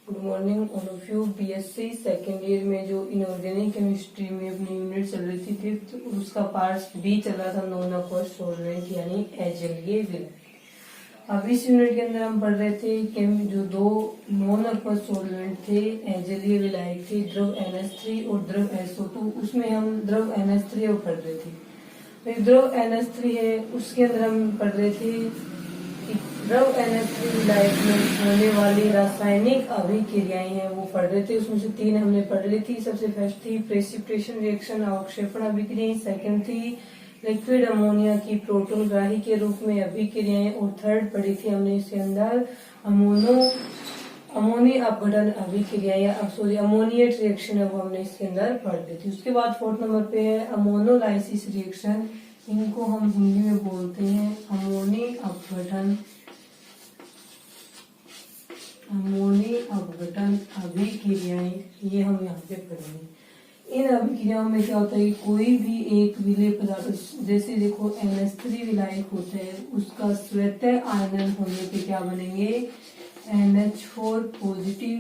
Good morning all of you. BSc second year में जो inorganic chemistry में अपनी यूनिट चल रही थी फिफ्थ, उसका पार्ट बी चल रहा था नॉन एक्वस सॉल्वेंट यानी अजलीय विलायक। अब इस यूनिट के अंदर हम पढ़ रहे थे कि जो दो नॉन एक्वस सॉल्वेंट थे अजलीय विलायक थे, द्रव NH3 और द्रव SO2। उसमें हम द्रव NH3 पढ़ रहे थे। तो द्रव NH3 है उसके अंदर हम पढ़ रहे थे कि द्रव NH3 विलायक में होने वाली रासायनिक अभिक्रियाएं हैं वो पढ़ रहे थे। उसमें से तीन हमने पढ़ ली थी। सबसे फर्स्ट थी प्रेसिपिटेशन रिएक्शन अवक्षेपण अभिक्रियाएं, सेकंड थी लिक्विड अमोनिया की प्रोटोनग्राही के रूप में अभिक्रियाएं, और थर्ड पढ़ी थी हमने इसके अंदर अमोनी अपघटन अभिक्रिया या अमोनिएट रिएक्शन है वो हमने इसके अंदर पढ़ ली थी। उसके बाद फोर्थ नंबर पे है अमोनोलाइसिस रिएक्शन। इनको हम हिंदी में बोलते हैं अमोनी अपघटन अभिक्रियाएं। ये हम यहाँ पे पढ़ेंगे। इन अभिक्रियाओं में क्या होता है, कोई भी एक विलेय पदार्थ, जैसे देखो NH3 विलायक होता है, उसका स्वतः आयनन होने पे क्या बनेंगे, NH4 पॉजिटिव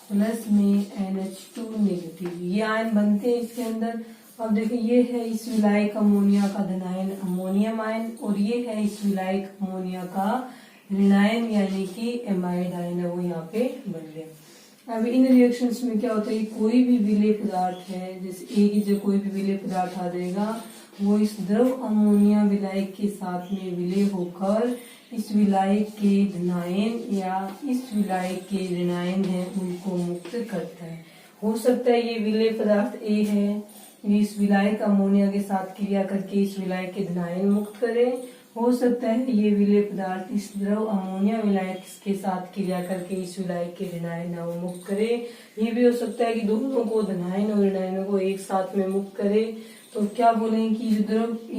प्लस में NH2 नेगेटिव, ये आयन बनते हैं इसके अंदर। अब देखिए ये है इस विलायक अमोनिया का धनायन अमोनियम आयन, और ये है इस विलायक अमोनिया का ऋणायन यानी कि एमाइड आयन है वो यहाँ पे बन गया। अब इन रिएक्शंस में क्या होता है, कोई भी विलेय पदार्थ है, जैसे एक ही जगह कोई भी विलेय पदार्थ आ जाएगा, वो इस द्रव अमोनिया विलायक के साथ में विलेय होकर इस विलायक के धनायन या इस विलायक के ऋणायन है उनको मुक्त करता है। हो सकता है ये विलेय पदार्थ ए है, इस विलायक अमोनिया के साथ क्रिया करके इस विलायक के धनायन मुक्त करे। हो सकता है ये विलेय पदार्थ इस द्रव अमोनिया विलायक के साथ क्रिया करके इस विलायक के ऋणायन मुक्त करे। ये भी हो सकता है कि दोनों को धनायन और ऋणायन को एक साथ में मुक्त करे। तो क्या बोलेंगे कि ये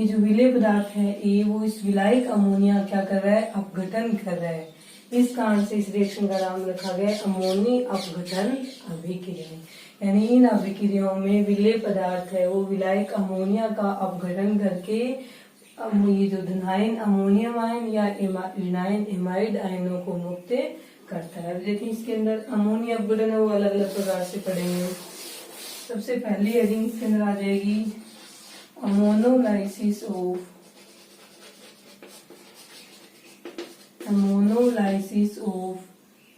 जो विलेय पदार्थ है ये वो इस विलायक अमोनिया क्या कर रहा है, अपघटन कर रहा है। इस कारण से इस रिएक्शन का नाम रखा गया अमोनी अपघटन अभिक्रिया। यानी इन अभिक्रियाओं में विलेय पदार्थ है वो विलायक अमोनिया का अपघटन करके ये जो धनायन अमोनियम आयन या ऋणायन एमाइड आयनों को मुक्त करता है। अब देखिए इसके अंदर अमोनिया अपघटन है वो अलग अलग प्रकार से पढ़ेंगे। सबसे पहली हेडिंग इसके अंदर आ जाएगी अमोनोलाइसिस ऑफ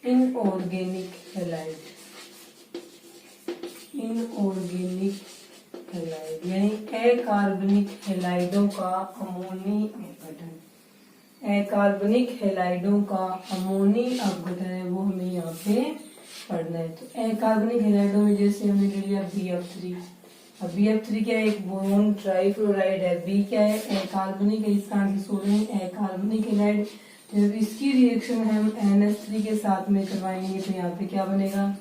इनऑर्गेनिक हैलाइड यानी अकार्बनिक हैलाइडों का अमोनी अपघटन। अकार्बनिक हैलाइडों का अमोनी अपघटन है वो हमें यहाँ पे पढ़ना है। तो अकार्बनिक हैलाइडों में जैसे हमने ले लिया BF3। अब BF3 क्या है, एक बोरोन ट्राइफ्लोराइड है। B क्या है, अकार्बनिक है, इस कारण से सोडियम अकार्बनिक हैलाइड। जब इसकी रिएक्शन हम NH3 के साथ में करवाएंगे तो यहाँ पे क्या बनेगा,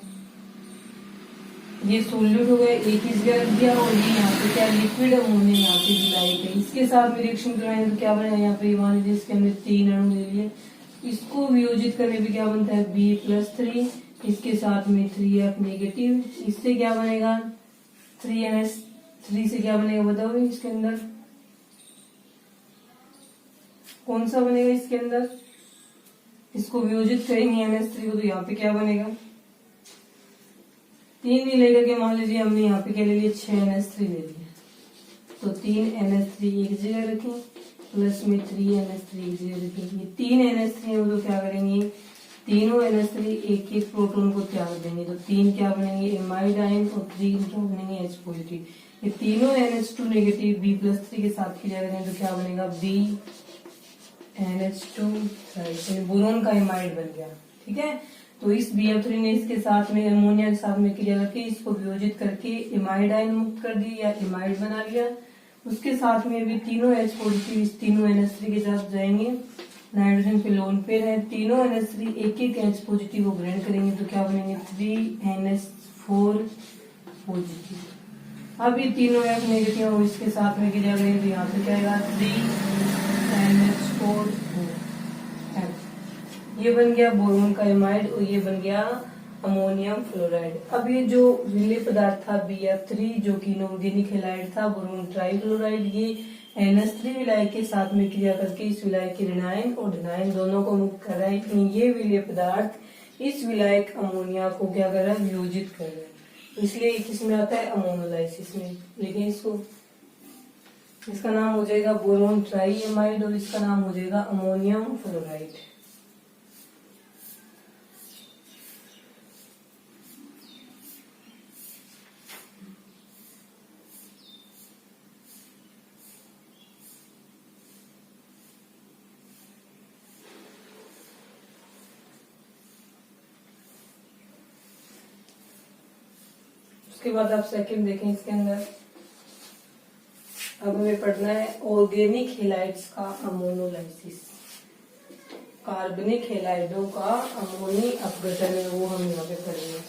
ये सोल्यूट हो गया, एक इस गैस दिया, और ये यहाँ पे क्या लिक्विड अमोनिया यहाँ पे विलायक है। इसके साथ में रिएक्शन कराएंगे तो क्या बनेगा, यहाँ पे मान लीजिए इसके हमने 3 अणु ले लिए, इसको वियोजित करने पे क्या बनता है B+3, इसके साथ में 3F नेगेटिव, इससे क्या बनेगा 3NH3 से क्या बनेगा बताओ, इसके अंदर कौन सा बनेगा, इसके अंदर इसको वियोजित करेंगे NH3 को तो यहाँ पे क्या बनेगा 3 नहीं लेकर के मान लीजिए हमने यहाँ पे क्या ले लिया 6 NH3 ले लिया, तो 3 NH3 एक जगह रखें प्लस में 3 NH3 एक जगह रखें। ये 3 NH3 है वो तो क्या करेंगे, तीनों NH3 एक एक प्रोटॉन को त्याग देंगे, तो 3 क्या बनेंगे एमाइड आयन और 3 क्या बनेंगे H पॉजिटिव। ये तीनों NH2 नेगेटिव B+3 के साथ क्रिया करेंगे तो क्या बनेगा BNH2 बोरोन का एमाइड बन गया। ठीक है, तो इस BF3 ने इसके साथ में अमोनिया के साथ में क्रिया करके इसको वियोजित करके एमाइड आयन मुक्त कर दी या एमाइड बना लिया। उसके साथ में भी तीनों H पॉजिटिव इस तीनों NH3 के साथ जाएंगे, नाइट्रोजन पे लोन पेयर है, तीनों NH3 एक एक H पॉजिटिव को ग्रहण करेंगे तो क्या बनेंगे 3NH4 पॉजिटिव। अब ये तीनों F नेगेटिव इसके साथ में क्रिया करेंगे तो यहाँ पे क्या आएगा 3NH4 ये बन गया बोरोन का एमाइड और ये बन गया अमोनियम फ्लोराइड। अब ये जो विलेय पदार्थ था BF3 जो कि इनऑर्गेनिक हैलाइड था बोरोन ट्राइक्लोराइड, ये NH3 विलायक के साथ में क्रिया करके इस विलायक के ऋणायन और धनायन दोनों को मुक्त कर रहा है। ये विलेय पदार्थ इस विलायक अमोनिया को क्या कर रहा है, वियोजित कर रहा है। इसलिए किसमें आता है, अमोनोलाइसिस में। लेकिन इसको, इसका नाम हो जाएगा बोरोन ट्राईएमाइड और इसका नाम हो जाएगा अमोनियम फ्लोराइड। उसके बाद आप सेकंड देखें इसके अंदर। अब हमें पढ़ना है ऑर्गेनिक हेलाइड्स का अमोनोलाइसिस। कार्बनिक हेलाइडों का अमोनी अपघटन है वो हम यहाँ पे पढ़ेंगे।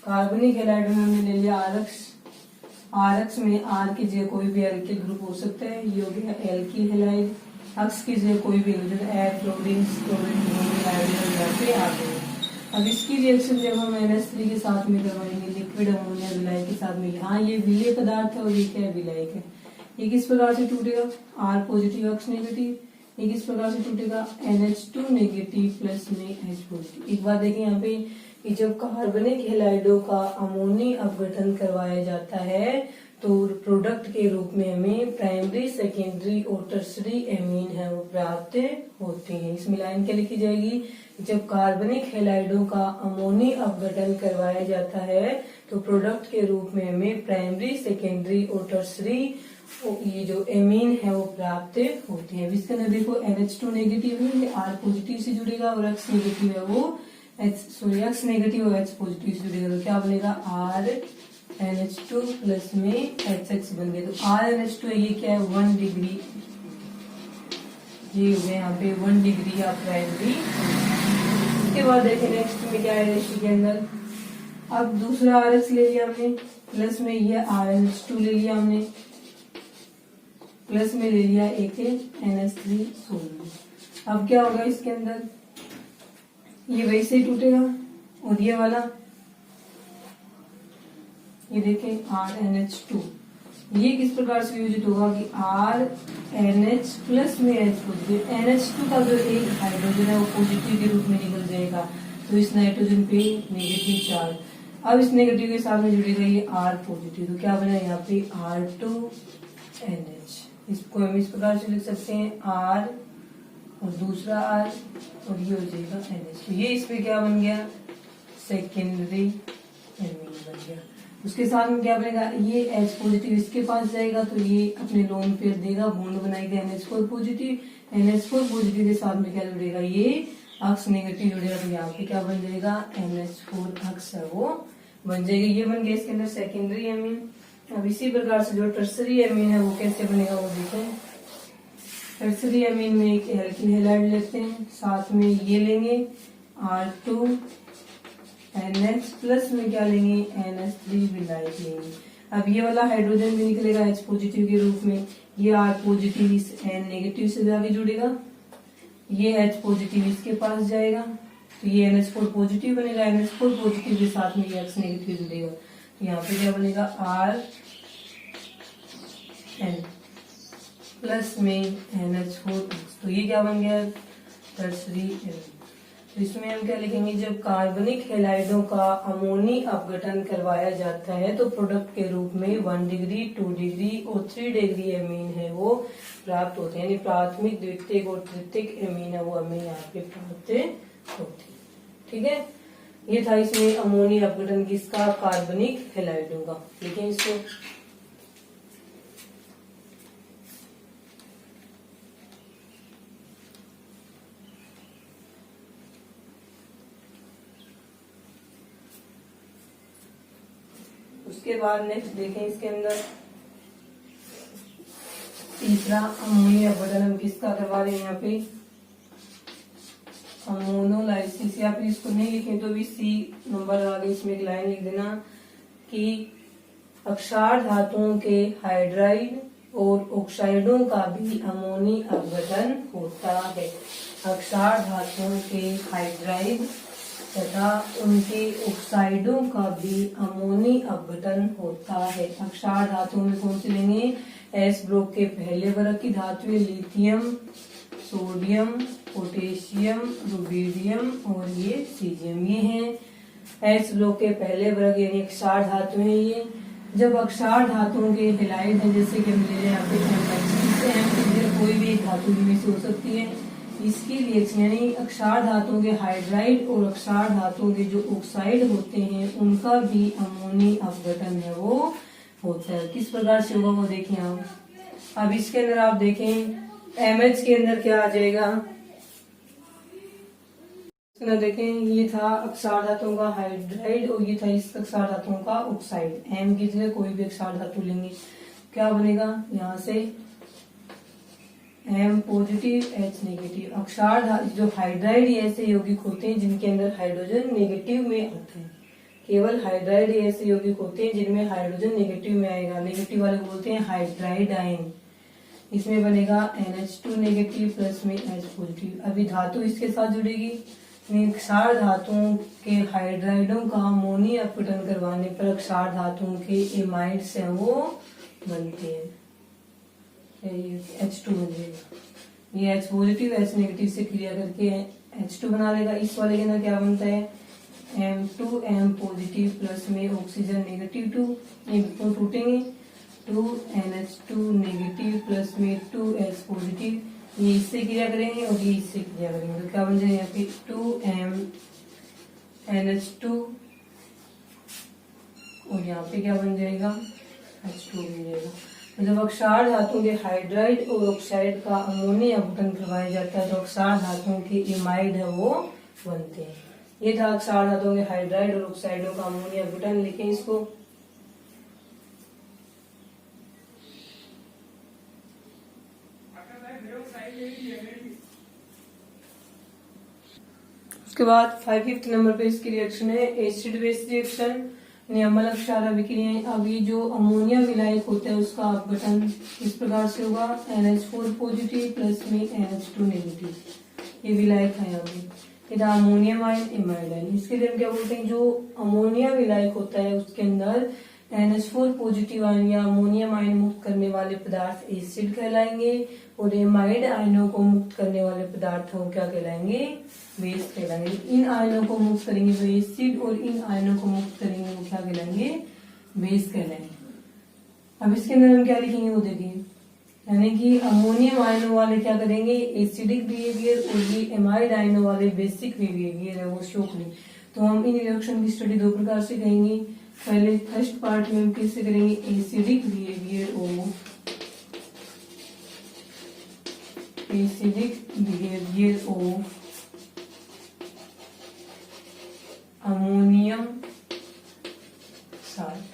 कार्बनिक हेलाइड में हमने ले लिया आरक्स। आरक्स में आर की जगह कोई भी एल्किल ग्रुप हो सकता है, ये हो गया एल्किल हेलाइड। अक्स की जगह कोई भी एड, क्लोरीन, आ गए। अब इसकी रिएक्शन जब हम NH3 के साथ में करवाएंगे, लिक्विड अमोनिया विलायक के साथ में, यहाँ ये विलेय पदार्थ है और ये क्या है, विलायक है। ये किस प्रकार से टूटेगा, R पॉजिटिव X नेगेटिव। ये किस प्रकार से टूटेगा, NH2 नेगेटिव प्लस में H पॉजिटिव। एक बात देखें यहाँ पे कि जब कार्बनिक हेलाइडों का अमोनी अपघटन करवाया जाता है तो प्रोडक्ट के रूप में हमें प्राइमरी, सेकेंडरी और टर्सरी एमीन है वो प्राप्त होते हैं। इसमें लाइन क्या लिखी जाएगी, जब कार्बनिक हेलाइडों का अमोनी अपघटन करवाया जाता है तो प्रोडक्ट के रूप में हमें प्राइमरी, सेकेंडरी और टर्सरी ये जो एमीन है वो प्राप्त होते हैं। इसके अंदर देखो NH2 नेगेटिव है, ये R पॉजिटिव से जुड़ेगा और X नेगेटिव है वो X नेगेटिव और H पॉजिटिव से जुड़ेगा। तो क्या बनेगा, RNH2 प्लस में HX बन गया। तो RNH2 है, ये क्या है, 1 डिग्री, ये हो गया यहाँ पे 1 डिग्री या प्राइमरी। उसके बाद देखें नेक्स्ट में क्या है रेशियो के अंदर। अब दूसरा RX ले लिया हमने, प्लस में ये RNH2 ले लिया हमने, प्लस में ले लिया एक NH3 सोल्यूट। अब क्या होगा इसके अंदर, ये वैसे ही टूटेगा और ये वाला, ये देखें RNH2, ये किस प्रकार से वियोजित होगा कि RNH प्लस में H पॉजिटिव। NH2 का जो एक हाइड्रोजन है वो पॉजिटिव के रूप में निकल जाएगा, तो इस नाइट्रोजन पे नेगेटिव चार्ज। अब इस नेगेटिव के साथ में जुड़ेगा ये R पॉजिटिव, तो क्या बना यहाँ पे R2NH। इसको हम इस प्रकार से लिख सकते हैं R और दूसरा R और ये हो जाएगा NH। ये इस पे क्या बन गया, सेकेंडरी एमीन बन गया। उसके साथ में क्या बनेगा, ये H पॉजिटिव इसके पास जाएगा तो ये अपने लोन पेयर देगा, बॉन्ड बनाएगा NH4 पॉजिटिव। NH4 पॉजिटिव के साथ में क्या जुड़ेगा, ये अक्स नेगेटिव जुड़ेगा, तो यहाँ पे क्या बन जाएगा, NH4 अक्स है वो बन जाएगा। ये बन गया इसके अंदर सेकेंडरी एमीन। अब इसी प्रकार से जो टर्सरी एमीन है वो कैसे बनेगा वो देखें। टर्सरी एमीन में एक एल्किल हैलाइड लेते हैं, साथ में ये लेंगे R2NH प्लस में क्या लेंगे, NH3 विलायक लेंगे। अब ये वाला हाइड्रोजन भी निकलेगा H पॉजिटिव के रूप में, ये R पॉजिटिव इस N नेगेटिव से जाके जुड़ेगा, ये H पॉजिटिव इसके पास जाएगा तो ये NH4 पॉजिटिव बनेगा। NH4 पॉजिटिव के साथ में ये X नेगेटिव जुड़ेगा, तो यहाँ पे क्या बनेगा, RN प्लस में NH4, तो ये क्या बन गया, टर्सरी एमीन। तो इसमें हम क्या लिखेंगे, जब कार्बनिक हेलाइडों का अमोनी अपघटन करवाया जाता है तो प्रोडक्ट के रूप में 1 डिग्री, 2 डिग्री और 3 डिग्री एमीन है वो प्राप्त होते हैं। यानी प्राथमिक, द्वितीयक और तृतीयक एमीन है वो हमें यहाँ पे प्राप्त होते हैं। ठीक है, ये था इसमें अमोनी अपघटन किसका, कार्बनिक हेलाइडों का। लेकिन इसको उसके बाद नेक्स्ट देखें इसके अंदर तीसरा अमोनी अपघटन हम किसका करवा रहे हैं, यहाँ पे अमोनोलाइसिस, या फिर इसको नहीं लिखें तो भी C नंबर आगे इसमें एक लाइन लिख देना कि अक्षार धातुओं के हाइड्राइड और ऑक्साइडों का भी अमोनी अपघटन होता है। अक्षार धातुओं के हाइड्राइड तथा उनके ऑक्साइडों का भी अमोनी अपघटन होता है। अक्षार धातुओं में कौन सी लेंगे, S ब्लॉक के पहले वर्ग की धातुएं सोडियम, पोटेशियम, रुबिडियम और ये सीजियम। ये हैं H ब्लॉक के पहले वर्ग यानी अक्षार धातु है। ये जब अक्षार धातुओं के हैलाइड है, जैसे कि हम ले रहे हैं यहाँ पे MH, कोई भी एक धातु में से हो सकती है, इसकी रिएक्शन यानी अक्षार धातुओं के हाइड्राइड और अक्षार धातुओं के जो ऑक्साइड होते हैं उनका भी अमोनी अपघटन है वो होता है। किस प्रकार से होगा वो देखें आप। अब इसके अंदर आप देखें MH के अंदर क्या आ जाएगा, देखें ये था अक्षार धातुओं का हाइड्राइड और ये था इस अक्षार धातुओं का ऑक्साइड। M की जगह कोई भी अक्षार धातु लेंगे, क्या बनेगा यहाँ से M पॉजिटिव H नेगेटिव। अक्षार जो हाइड्राइड ऐसे यौगिक होते हैं जिनके अंदर हाइड्रोजन नेगेटिव में आता है। केवल हाइड्राइड ऐसे यौगिक होते हैं जिनमें हाइड्रोजन नेगेटिव में आएगा। नेगेटिव वाले को बोलते हैं हाइड्राइड आयन। इसमें बनेगा NH2 नेगेटिव प्लस में H पॉजिटिव। अभी धातु इसके साथ जुड़ेगी। क्षार धातुओं के हाइड्राइडों का अमोनी अपघटन करवाने पर क्षार धातुओं के एमाइड्स हैं वो बनते हैं। H2 बन जाएगा। ये H पॉजिटिव H नेगेटिव से क्रिया करके H2 बना लेगा। इस वाले के अंदर क्या बनता है M2M पॉजिटिव प्लस में ऑक्सीजन नेगेटिव 2, ये टूटेंगे 2NH2 नेगेटिव प्लस में 2H पॉजिटिव। ये इससे क्रिया करेंगे और ये इससे क्रिया करेंगे तो क्या बन जाएगा यहाँ पे 2MNH2 और यहाँ पे क्या बन जाएगा H2 बन जाएगा। जब अक्षार धातुओं के हाइड्राइड और ऑक्साइड का अमोनी अपघटन करवाया जाता है तो अक्षार धातुओं के इमाइड है वो बनते हैं। ये था अक्षार धातुओं के हाइड्राइड और ऑक्साइडों का अमोनी अपघटन। लिखें इसको। उसके बाद 5th नंबर पे इसकी रिएक्शन है एसिड बेस रिएक्शन यानी अम्ल क्षार अभिक्रिया। अब ये जो अमोनिया विलायक होता है उसका अपघटन इस प्रकार से होगा NH4 पॉजिटिव प्लस में NH2 नेगेटिव। ये विलायक है यहाँ पे, ये अमोनियम आयन एमाइड आयन। इसके लिए हम क्या बोलते हैं, जो अमोनिया विलायक होता है उसके अंदर NH4 पॉजिटिव आयन या अमोनियम आयन मुक्त करने वाले पदार्थ एसिड कहलाएंगे और एमाइड आयनों को मुक्त करने वाले पदार्थ को क्या कहलाएंगे, बेस कहलाएंगे। इन आयनों को मुक्त करेंगे वो एसिड और इन आयनों को मुक्त करेंगे वो क्या कहलाएंगे, बेस कहलाएंगे। अब इसके अंदर हम क्या लिखेंगे वो देखिए, यानी कि अमोनियम आयनों वाले क्या करेंगे एसिडिक बिहेवियर और ये एमाइड आयनों वाले बेसिक बिहेवियर है वो शो करेंगे। तो हम इन रिएक्शन की स्टडी दो प्रकार से करेंगे। पहले फर्स्ट पार्ट में हम कैसे करेंगे, acidic behaviour of ammonium salt.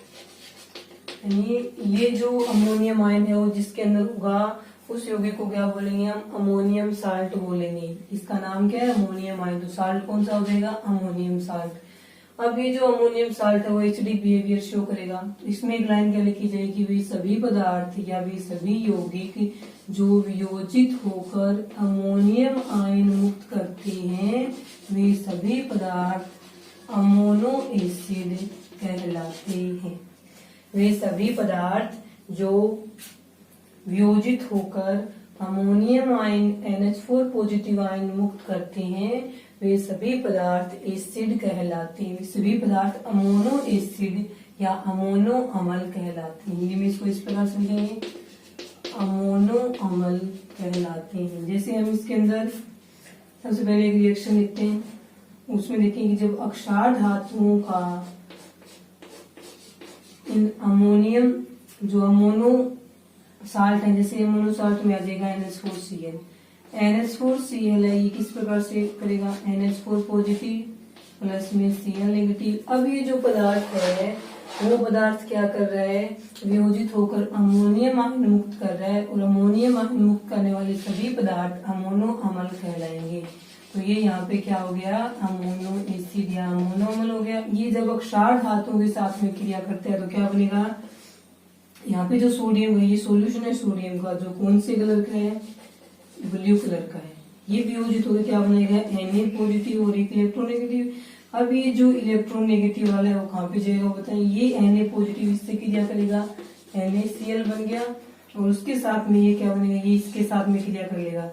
यानी ये जो अमोनियम आयन है वो जिसके अंदर होगा उस यौगिक को क्या बोलेंगे हम, अमोनियम साल्ट बोलेंगे। इसका नाम क्या है, अमोनियम आयन। तो साल्ट कौन सा हो जाएगा, अमोनियम साल्ट। अब ये जो अमोनियम साल्ट है वो एसिडिक बिहेवियर शो करेगा। इसमें एक लाइन क्या लिखी जाएगी, वे सभी पदार्थ या वे सभी यौगिक जो वियोजित होकर अमोनियम आयन मुक्त करते हैं वे सभी पदार्थ अमोनो एसिड कहलाते हैं। वे सभी पदार्थ जो वियोजित होकर ammonium ion NH4 positive ion मुक्त करते हैं वे सभी पदार्थ एसिड कहलाते हैं। वे सभी पदार्थ अमोनो एसिड या अमोनो अम्ल कहलाते हैं। हिंदी में इसको इस प्रकार समझेंगे, अमोनो अम्ल कहलाते हैं। जैसे हम इसके अंदर सबसे पहले एक रिएक्शन लिखते हैं, उसमें देखेंगे जब अक्षार धातुओं का इन अमोनियम जो अमोनो साल्ट है, जैसे अमोनो साल्ट में आ जाएगा NH4Cl। NH4Cl है, ये किस प्रकार से करेगा, NH4 पॉजिटिव प्लस में Cl नेगेटिव। अब ये जो पदार्थ है वो पदार्थ क्या कर रहा है, वियोजित होकर अमोनियम आयन मुक्त कर रहा है और अमोनियम आयन मुक्त करने वाले सभी पदार्थ अमोनो अम्ल कहलाएंगे। तो ये यहाँ पे क्या हो गया, अमोनो एसिड या अमोनो अम्ल हो गया। ये जब अक्षार धातुओं के साथ में क्रिया करते हैं तो क्या बनेगा, यहाँ पे जो सोडियम है ये सोल्यूशन है सोडियम का, जो कौन से कलर का है, ब्लू कलर का है। ये वियोजित होकर क्या बनेगा, Na पॉजिटिव और एक इलेक्ट्रोनेगेटिव। अब ये जो इलेक्ट्रोनेगेटिव वाला है वो कहाँ पे जाएगा बताएं, ये Na पॉजिटिव इससे क्रिया करेगा NaCl बन गया और उसके साथ में ये क्या बनेगा, ये इसके साथ में क्रिया कर लेगा।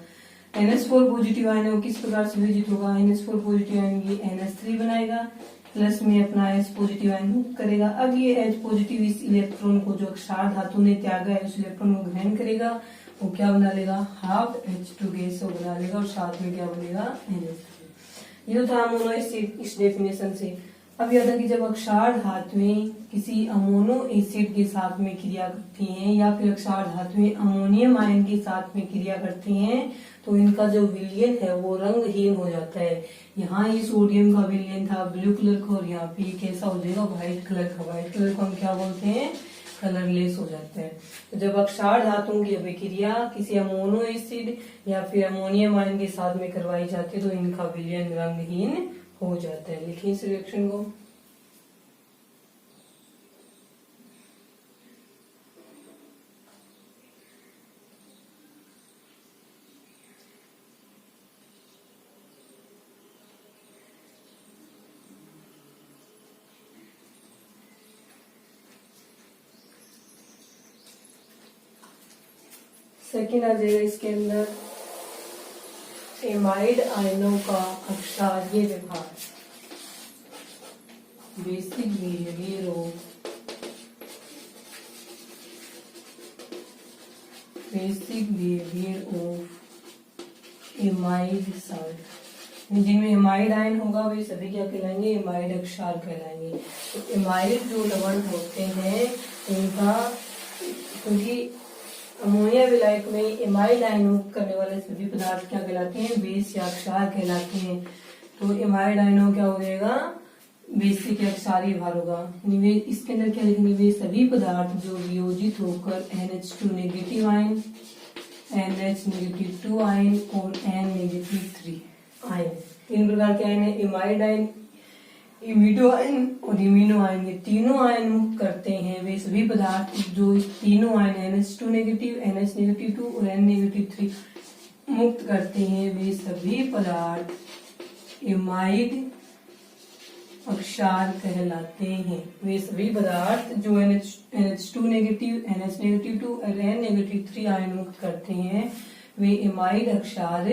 NH4 पॉजिटिव आयन है वो किस प्रकार से विभाजित होगा, NH4 पॉजिटिव आयन ये NH3 बनाएगा, प्लस में अपना H पॉजिटिव आयन मुक्त करेगा। अब ये H पॉजिटिव इस इलेक्ट्रॉन को जो क्षार धातु ने त्यागा है उस इलेक्ट्रॉन को ग्रहण करेगा, वो क्या बना लेगा, हाफ H2 गैस बना लेगा और साथ में क्या बनेगा, NH3। ये तो था अमोनो एसिड इस डेफिनेशन से। अब याद है कि जब अक्षार धातुएं किसी अमोनो एसिड के साथ में क्रिया करती हैं या फिर अक्षार धातुएं अमोनियम आयन के साथ में क्रिया करती हैं तो इनका जो विलयन है वो रंगहीन हो जाता है। यहाँ ये सोडियम का विलयन था ब्लू कलर का और यहाँ पे कैसा हो जाएगा, व्हाइट कलर का। व्हाइट कलर को हम क्या बोलते हैं, कलरलेस हो जाता है। तो जब अक्षार धातुओं की अभिक्रिया किसी अमोनो एसिड या फिर अमोनियम आयन के साथ में करवाई जाती है तो इनका विलयन रंगहीन हो जाता है। लिखिए इस रिएक्शन को। सेकेंड आ जाएगा इसके अंदर एमाइड आयनों का अक्षारीय व्यवहार, basic behaviour of amide salt. जिनमें एमाइड आयन होगा वे सभी क्या कहलाएंगे, एमाइड अक्षार कहलाएंगे। तो एमाइड जो लवण होते हैं इनका, क्योंकि अमोनिया विलायक में एमाइड आयन मुक्त करने वाले सभी पदार्थ क्या कहलाते हैं, बेस या अक्षार कहलाते हैं। तो एमाइड आयनों क्या हो जाएगा, बेसिक या अक्षारीय भार होगा। वे इसके अंदर क्या लिखेंगे, वे सभी पदार्थ जो वियोजित होकर NH2 negative ion, NH-2 ion और N-3 आयन, तीन प्रकार के आयन है, एमाइड आयन, इमिडो आयन और इमिनो आयन, ये तीनों आयन मुक्त करते हैं। वे सभी पदार्थ जो इस तीनों आयन NH2 नेगेटिव, NH-2 और N-3 मुक्त करते हैं वे सभी पदार्थ एमाइड अक्षार कहलाते हैं। वे सभी पदार्थ जो NH2 नेगेटिव, NH-2 और N-3 आयन मुक्त करते हैं वे एमाइड अक्षार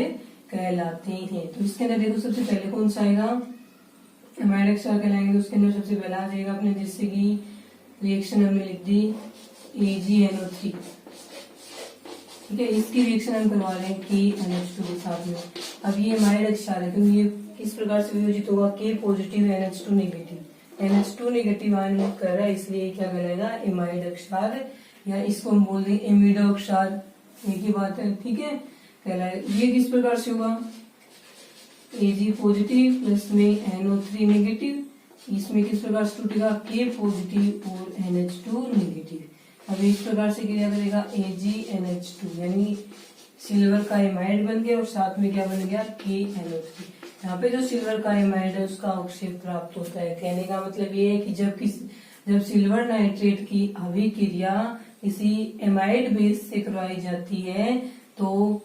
कहलाते हैं। तो इसके अंदर देखो सबसे पहले कौन सा आएगा, एमाइड अक्षार कहलाएंगे। तो उसके अंदर सबसे पहला आ जाएगा अपने, जिससे कि रिएक्शन हमने लिख दी AgNO3, ठीक है। इसकी रिएक्शन हम करवा रहे हैं KNH2 के साथ में। अब ये एमाइड अक्षार है क्योंकि ये किस प्रकार से वियोजित होगा, K positive NH2 negative, NH2 negative ion मुक्त कर रहा है, इसलिए क्या कहलाएगा, एमाइड अक्षार, या इसको हम बोल दें एमिडो अक्षार, एक ही बात है, ठीक है, कहलाएगा। ये किस प्रकार से होगा, Ag पॉजिटिव प्लस में NO3 नेगेटिव, इसमें किस प्रकार से टूटेगा, K पॉजिटिव और NH2 नेगेटिव। अब इस प्रकार से क्रिया करेगा AgNH2, यानी सिल्वर का एमाइड बन गया और साथ में क्या बन गया, KNO3। यहाँ पे जो सिल्वर का एमाइड है उसका अवक्षेप प्राप्त होता है। कहने का मतलब ये है कि जब सिल्वर नाइट्रेट की अभिक्रिया किसी एमाइड बेस से करवाई जाती है तो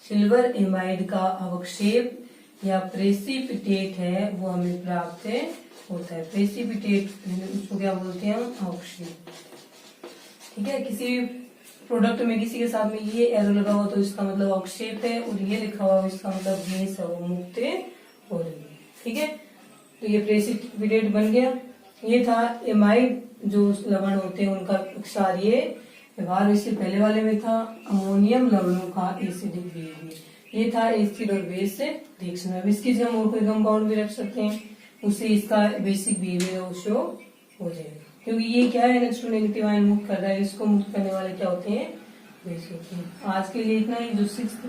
सिल्वर एमाइड का अवक्षेप या प्रेसिपिटेट है वो हमें प्राप्त होता है। प्रेसिपिटेट उसको क्या बोलते हैं हम, अवक्षेप, ठीक है। किसी प्रोडक्ट में किसी के साथ में ये एरो लगा हुआ तो इसका मतलब अवक्षेप है, और ये लिखा हुआ इसका मतलब गैस है वो मुक्त हो रही है, ठीक है। तो ये प्रेसिपिटेट बन गया। ये था एमाइड जो लवण होते हैं उनका अक्षारीय व्यवहार। इससे पहले वाले में था अमोनियम लवणों का एसिडिक बिहेवियर, ये था एसिड और बेस से रिएक्शन। अब इसकी जगह और कोई कंपाउंड भी रख सकते हैं, उससे इसका बेसिक बिहेवियर शो हो जाएगा, क्योंकि ये क्या है, NH2 नेगेटिव आयन मुक्त कर रहा है, इसको मुक्त करने वाले क्या होते हैं, बेस होते हैं। आज के लिए इतना ही। जो 6th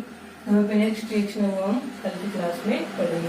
नेक्स्ट रिएक्शन है वो हम कल की क्लास में पढ़ेंगे।